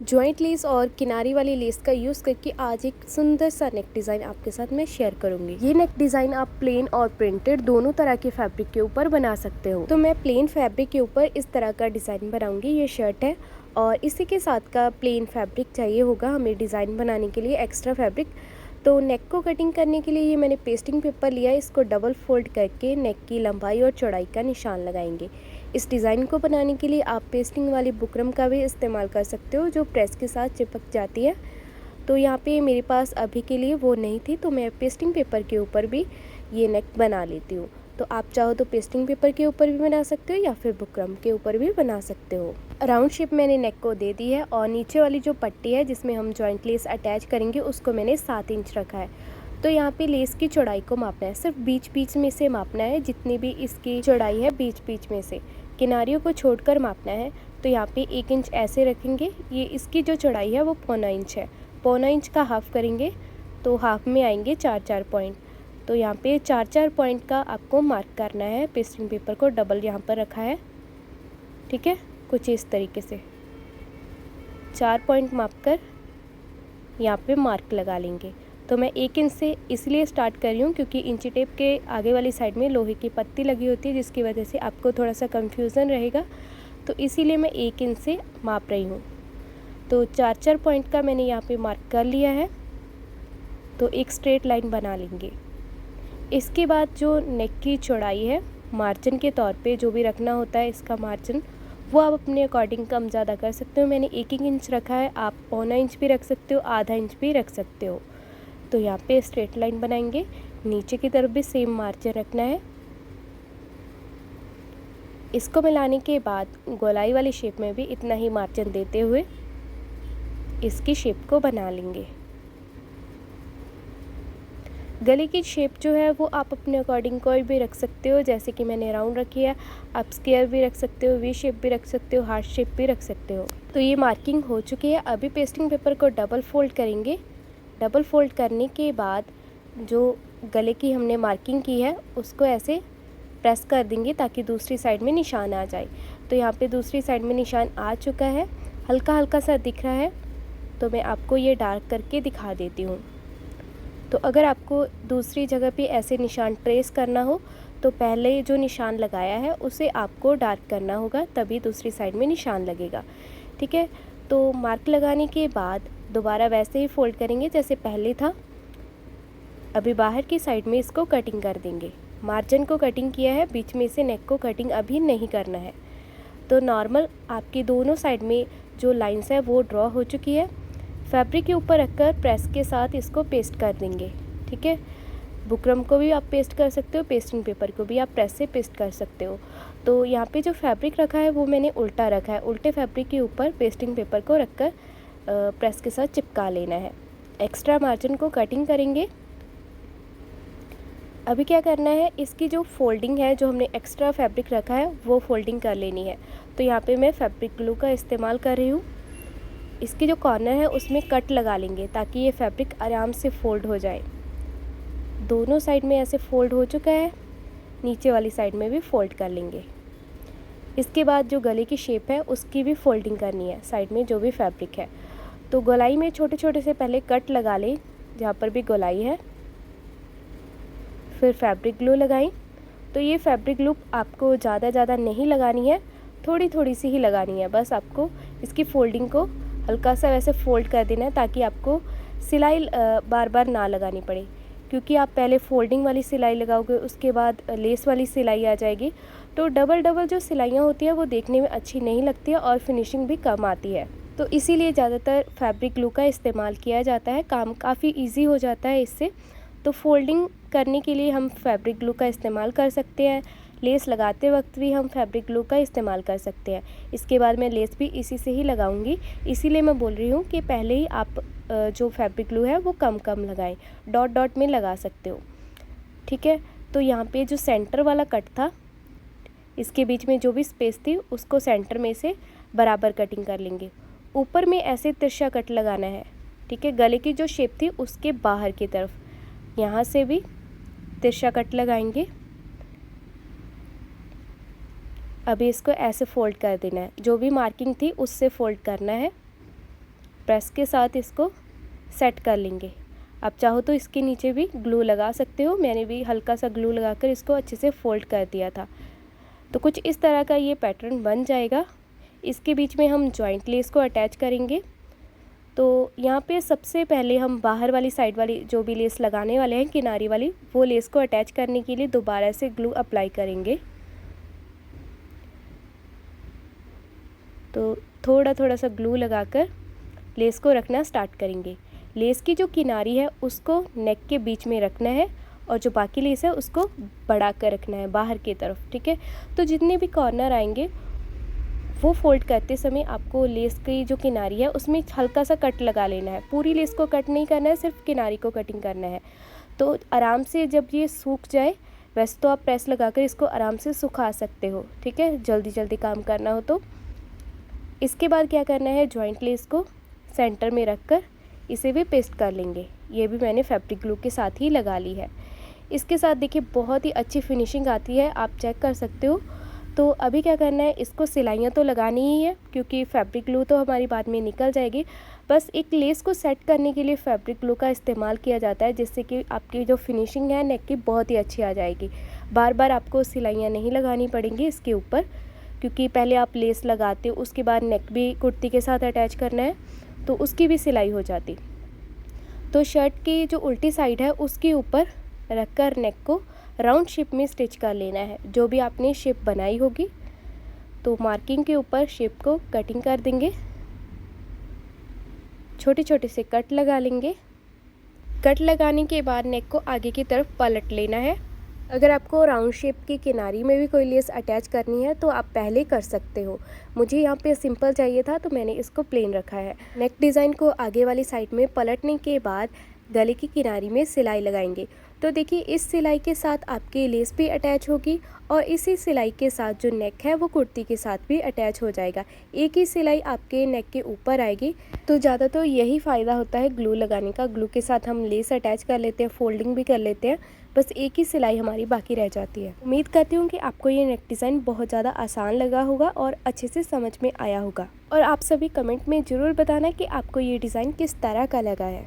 Joint lace और किनारी वाली लेस का यूज़ करके आज एक सुंदर सा नेक डिज़ाइन आपके साथ मैं शेयर करूंगी। ये नेक डिज़ाइन आप प्लेन और प्रिंटेड दोनों तरह के फैब्रिक के ऊपर बना सकते हो। तो मैं प्लेन फैब्रिक के ऊपर इस तरह का डिज़ाइन बनाऊंगी। ये शर्ट है और इसी के साथ का प्लेन फैब्रिक चाहिए होगा हमें डिज़ाइन बनाने के लिए, एक्स्ट्रा फैब्रिक। तो नेक को कटिंग करने के लिए ये मैंने पेस्टिंग पेपर लिया है। इसको डबल फोल्ड करके नेक की लंबाई और चौड़ाई का निशान लगाएंगे। इस डिज़ाइन को बनाने के लिए आप पेस्टिंग वाली बुकरम का भी इस्तेमाल कर सकते हो जो प्रेस के साथ चिपक जाती है। तो यहाँ पे मेरे पास अभी के लिए वो नहीं थी, तो मैं पेस्टिंग पेपर के ऊपर भी ये नेक बना लेती हूँ। तो आप चाहो तो पेस्टिंग पेपर के ऊपर भी बना सकते हो या फिर बुकरम के ऊपर भी बना सकते हो। राउंड शेप मैंने नेक को दे दी है और नीचे वाली जो पट्टी है जिसमें हम जॉइंट लेस अटैच करेंगे उसको मैंने 7 इंच रखा है। तो यहाँ पे लेस की चौड़ाई को मापना है, सिर्फ बीच बीच में से मापना है, जितनी भी इसकी चौड़ाई है बीच बीच में से, किनारियों को छोड़कर मापना है। तो यहाँ पे 1 इंच ऐसे रखेंगे। ये इसकी जो चौड़ाई है वो 1.25 इंच है। 1.25 इंच का हाफ करेंगे तो हाफ में आएंगे 4-4 पॉइंट। तो यहाँ पे 4-4 पॉइंट का आपको मार्क करना है। पेस्टिंग पेपर को डबल यहाँ पर रखा है, ठीक है, कुछ इस तरीके से 4 पॉइंट माप कर यहाँ पे मार्क लगा लेंगे। तो मैं 1 इंच से इसलिए स्टार्ट कर रही हूँ क्योंकि इंची टेप के आगे वाली साइड में लोहे की पत्ती लगी होती है, जिसकी वजह से आपको थोड़ा सा कंफ्यूजन रहेगा। तो इसीलिए मैं 1 इंच से माप रही हूँ। तो 4-4 पॉइंट का मैंने यहाँ पे मार्क कर लिया है। तो एक स्ट्रेट लाइन बना लेंगे। इसके बाद जो नेक की चौड़ाई है, मार्जिन के तौर पे जो भी रखना होता है इसका मार्जिन, वो आप अपने अकॉर्डिंग कम ज़्यादा कर सकते हो। मैंने 1-1 इंच रखा है, आप 1.25 इंच भी रख सकते हो, आधा इंच भी रख सकते हो। तो यहाँ पे स्ट्रेट लाइन बनाएंगे। नीचे की तरफ भी सेम मार्जिन रखना है। इसको मिलाने के बाद गोलाई वाली शेप में भी इतना ही मार्जिन देते हुए इसकी शेप को बना लेंगे। गले की शेप जो है वो आप अपने अकॉर्डिंग कोई भी रख सकते हो, जैसे कि मैंने राउंड रखी है। आप स्क्वायर भी रख सकते हो, वी शेप भी रख सकते हो, हार्ट शेप भी रख सकते हो। तो ये मार्किंग हो चुकी है। अभी पेस्टिंग पेपर को डबल फोल्ड करेंगे। डबल फोल्ड करने के बाद जो गले की हमने मार्किंग की है उसको ऐसे प्रेस कर देंगे ताकि दूसरी साइड में निशान आ जाए। तो यहाँ पे दूसरी साइड में निशान आ चुका है, हल्का हल्का सा दिख रहा है। तो मैं आपको ये डार्क करके दिखा देती हूँ। तो अगर आपको दूसरी जगह पे ऐसे निशान ट्रेस करना हो तो पहले जो निशान लगाया है उसे आपको डार्क करना होगा, तभी दूसरी साइड में निशान लगेगा, ठीक है। तो मार्क लगाने के बाद दोबारा वैसे ही फोल्ड करेंगे जैसे पहले था। अभी बाहर की साइड में इसको कटिंग कर देंगे। मार्जिन को कटिंग किया है, बीच में से नेक को कटिंग अभी नहीं करना है। तो नॉर्मल आपकी दोनों साइड में जो लाइंस है वो ड्रॉ हो चुकी है। फैब्रिक के ऊपर रखकर प्रेस के साथ इसको पेस्ट कर देंगे, ठीक है। बुकरम को भी आप पेस्ट कर सकते हो, पेस्टिंग पेपर को भी आप प्रेस से पेस्ट कर सकते हो। तो यहाँ पे जो फैब्रिक रखा है वो मैंने उल्टा रखा है। उल्टे फैब्रिक के ऊपर पेस्टिंग पेपर को रखकर प्रेस के साथ चिपका लेना है। एक्स्ट्रा मार्जिन को कटिंग करेंगे। अभी क्या करना है, इसकी जो फोल्डिंग है, जो हमने एक्स्ट्रा फैब्रिक रखा है वो फोल्डिंग कर लेनी है। तो यहाँ पे मैं फैब्रिक ग्लू का इस्तेमाल कर रही हूँ। इसकी जो कॉर्नर है उसमें कट लगा लेंगे ताकि ये फैब्रिक आराम से फोल्ड हो जाए। दोनों साइड में ऐसे फोल्ड हो चुका है, नीचे वाली साइड में भी फोल्ड कर लेंगे। इसके बाद जो गले की शेप है उसकी भी फोल्डिंग करनी है, साइड में जो भी फैब्रिक है। तो गोलाई में छोटे छोटे से पहले कट लगा लें जहाँ पर भी गोलाई है, फिर फैब्रिक ग्लू लगाएं। तो ये फैब्रिक ग्लू आपको ज़्यादा नहीं लगानी है, थोड़ी थोड़ी सी ही लगानी है। बस आपको इसकी फोल्डिंग को हल्का सा वैसे फोल्ड कर देना है ताकि आपको सिलाई बार बार ना लगानी पड़े, क्योंकि आप पहले फोल्डिंग वाली सिलाई लगाओगे उसके बाद लेस वाली सिलाई आ जाएगी। तो डबल जो सिलाइयाँ होती है वो देखने में अच्छी नहीं लगती है और फिनिशिंग भी कम आती है। तो इसीलिए ज़्यादातर फैब्रिक ग्लू का इस्तेमाल किया जाता है। काम काफ़ी ईजी हो जाता है इससे। तो फोल्डिंग करने के लिए हम फैब्रिक ग्लू का इस्तेमाल कर सकते हैं। लेस लगाते वक्त भी हम फैब्रिक ग्लू का इस्तेमाल कर सकते हैं। इसके बाद मैं लेस भी इसी से ही लगाऊंगी, इसीलिए मैं बोल रही हूँ कि पहले ही आप जो फैब्रिक ग्लू है वो कम लगाएं, डॉट में लगा सकते हो, ठीक है। तो यहाँ पे जो सेंटर वाला कट था, इसके बीच में जो भी स्पेस थी उसको सेंटर में से बराबर कटिंग कर लेंगे। ऊपर में ऐसे तिरछा कट लगाना है, ठीक है। गले की जो शेप थी उसके बाहर की तरफ यहाँ से भी तिरछा कट लगाएंगे। अभी इसको ऐसे फोल्ड कर देना है, जो भी मार्किंग थी उससे फोल्ड करना है। प्रेस के साथ इसको सेट कर लेंगे। आप चाहो तो इसके नीचे भी ग्लू लगा सकते हो, मैंने भी हल्का सा ग्लू लगाकर इसको अच्छे से फोल्ड कर दिया था। तो कुछ इस तरह का ये पैटर्न बन जाएगा। इसके बीच में हम जॉइंट लेस को अटैच करेंगे। तो यहाँ पे सबसे पहले हम बाहर वाली साइड वाली जो भी लेस लगाने वाले हैं किनारी वाली, वो लेस को अटैच करने के लिए दोबारा से ग्लू अप्लाई करेंगे। तो थोड़ा थोड़ा सा ग्लू लगाकर लेस को रखना स्टार्ट करेंगे। लेस की जो किनारी है उसको नेक के बीच में रखना है और जो बाकी लेस है उसको बढ़ा कर रखना है बाहर की तरफ, ठीक है। तो जितने भी कॉर्नर आएंगे वो फोल्ड करते समय आपको लेस की जो किनारी है उसमें हल्का सा कट लगा लेना है। पूरी लेस को कट नहीं करना है, सिर्फ किनारी को कटिंग करना है। तो आराम से जब ये सूख जाए, वैसे तो आप प्रेस लगाकर इसको आराम से सुखा सकते हो, ठीक है, जल्दी जल्दी काम करना हो तो। इसके बाद क्या करना है, जॉइंट लेस को सेंटर में रख कर इसे भी पेस्ट कर लेंगे। ये भी मैंने फैब्रिक ग्लू के साथ ही लगा ली है। इसके साथ देखिए बहुत ही अच्छी फिनिशिंग आती है, आप चेक कर सकते हो। तो अभी क्या करना है, इसको सिलाइयाँ तो लगानी ही है क्योंकि फैब्रिक ग्लू तो हमारी बाद में निकल जाएगी। बस एक लेस को सेट करने के लिए फैब्रिक ग्लू का इस्तेमाल किया जाता है, जिससे कि आपकी जो फिनिशिंग है नेक की बहुत ही अच्छी आ जाएगी। बार बार आपको सिलाइयाँ नहीं लगानी पड़ेंगी इसके ऊपर, क्योंकि पहले आप लेस लगाते हो उसके बाद नेक भी कुर्ती के साथ अटैच करना है तो उसकी भी सिलाई हो जाती। तो शर्ट की जो उल्टी साइड है उसके ऊपर रख कर नेक को राउंड शेप में स्टिच कर लेना है। जो भी आपने शेप बनाई होगी तो मार्किंग के ऊपर शेप को कटिंग कर देंगे, छोटे छोटे से कट लगा लेंगे। कट लगाने के बाद नेक को आगे की तरफ पलट लेना है। अगर आपको राउंड शेप की किनारी में भी कोई लेस अटैच करनी है तो आप पहले कर सकते हो। मुझे यहाँ पे सिंपल चाहिए था तो मैंने इसको प्लेन रखा है। नेक डिज़ाइन को आगे वाली साइड में पलटने के बाद गले की किनारी में सिलाई लगाएंगे। तो देखिए इस सिलाई के साथ आपकी लेस भी अटैच होगी और इसी सिलाई के साथ जो नेक है वो कुर्ती के साथ भी अटैच हो जाएगा। एक ही सिलाई आपके नेक के ऊपर आएगी। तो ज़्यादा तो यही फ़ायदा होता है ग्लू लगाने का। ग्लू के साथ हम लेस अटैच कर लेते हैं, फोल्डिंग भी कर लेते हैं, बस एक ही सिलाई हमारी बाकी रह जाती है। उम्मीद करती हूँ कि आपको ये नेक डिज़ाइन बहुत ज़्यादा आसान लगा होगा और अच्छे से समझ में आया होगा। और आप सभी कमेंट में ज़रूर बताना कि आपको ये डिज़ाइन किस तरह का लगा है।